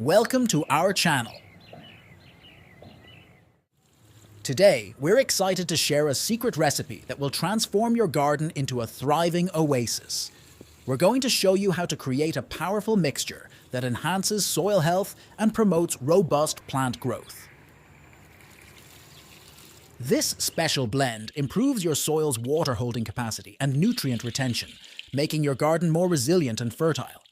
Welcome to our channel. Today, we're excited to share a secret recipe that will transform your garden into a thriving oasis. We're going to show you how to create a powerful mixture that enhances soil health and promotes robust plant growth. This special blend improves your soil's water holding capacity and nutrient retention, making your garden more resilient and fertile.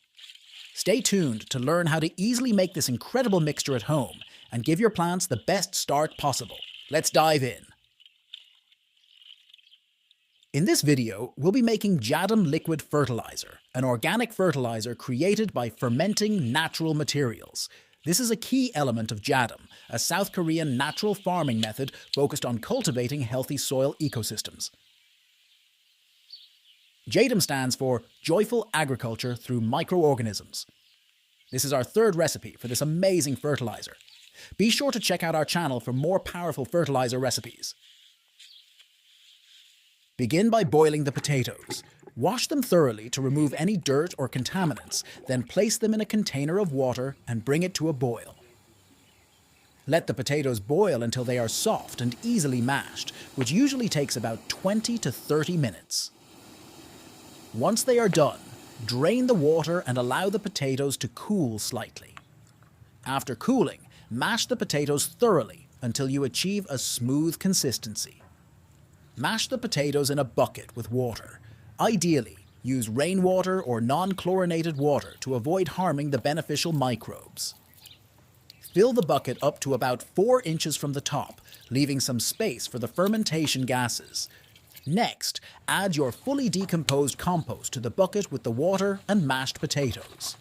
Stay tuned to learn how to easily make this incredible mixture at home and give your plants the best start possible. Let's dive in. In this video, we'll be making Jadam Liquid Fertilizer, an organic fertilizer created by fermenting natural materials. This is a key element of Jadam, a South Korean natural farming method focused on cultivating healthy soil ecosystems. Jadam stands for Joyful Agriculture Through Microorganisms. This is our third recipe for this amazing fertilizer. Be sure to check out our channel for more powerful fertilizer recipes. Begin by boiling the potatoes. Wash them thoroughly to remove any dirt or contaminants, then place them in a container of water and bring it to a boil. Let the potatoes boil until they are soft and easily mashed, which usually takes about 20 to 30 minutes. Once they are done, drain the water and allow the potatoes to cool slightly. After cooling, mash the potatoes thoroughly until you achieve a smooth consistency. Mash the potatoes in a bucket with water. Ideally, use rainwater or non-chlorinated water to avoid harming the beneficial microbes. Fill the bucket up to about 4 inches from the top, leaving some space for the fermentation gases. Next, add your fully decomposed compost to the bucket with the water and mashed potatoes.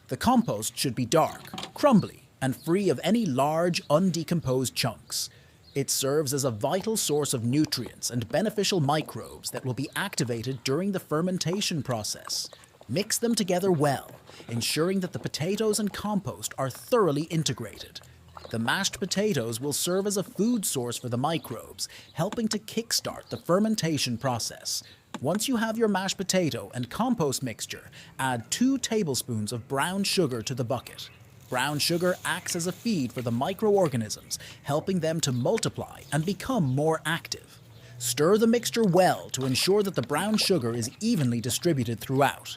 The compost should be dark, crumbly, and free of any large, undecomposed chunks. It serves as a vital source of nutrients and beneficial microbes that will be activated during the fermentation process. Mix them together well, ensuring that the potatoes and compost are thoroughly integrated. The mashed potatoes will serve as a food source for the microbes, helping to kickstart the fermentation process. Once you have your mashed potato and compost mixture, add 2 tablespoons of brown sugar to the bucket. Brown sugar acts as a feed for the microorganisms, helping them to multiply and become more active. Stir the mixture well to ensure that the brown sugar is evenly distributed throughout.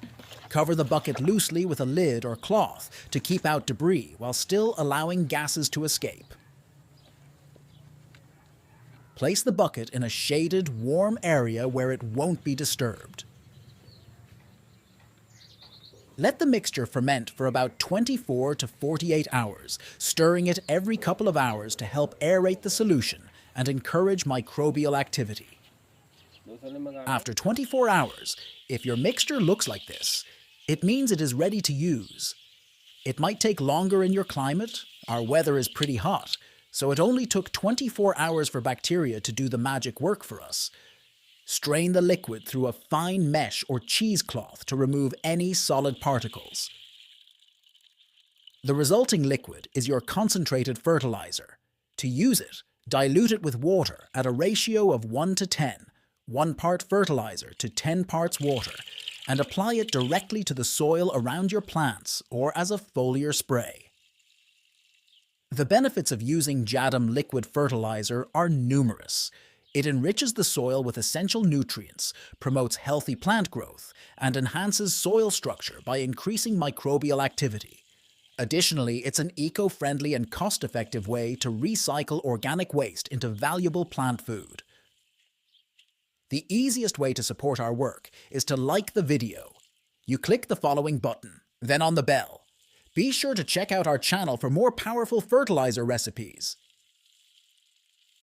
Cover the bucket loosely with a lid or cloth to keep out debris while still allowing gases to escape. Place the bucket in a shaded, warm area where it won't be disturbed. Let the mixture ferment for about 24 to 48 hours, stirring it every couple of hours to help aerate the solution and encourage microbial activity. After 24 hours, if your mixture looks like this, it means it is ready to use. It might take longer in your climate. Our weather is pretty hot, so it only took 24 hours for bacteria to do the magic work for us. Strain the liquid through a fine mesh or cheesecloth to remove any solid particles. The resulting liquid is your concentrated fertilizer. To use it, dilute it with water at a ratio of 1 to 10, 1 part fertilizer to 10 parts water, and apply it directly to the soil around your plants or as a foliar spray. The benefits of using Jadam Liquid Fertilizer are numerous. It enriches the soil with essential nutrients, promotes healthy plant growth, and enhances soil structure by increasing microbial activity. Additionally, it's an eco-friendly and cost-effective way to recycle organic waste into valuable plant food. The easiest way to support our work is to like the video. You click the following button, then on the bell. Be sure to check out our channel for more powerful fertilizer recipes.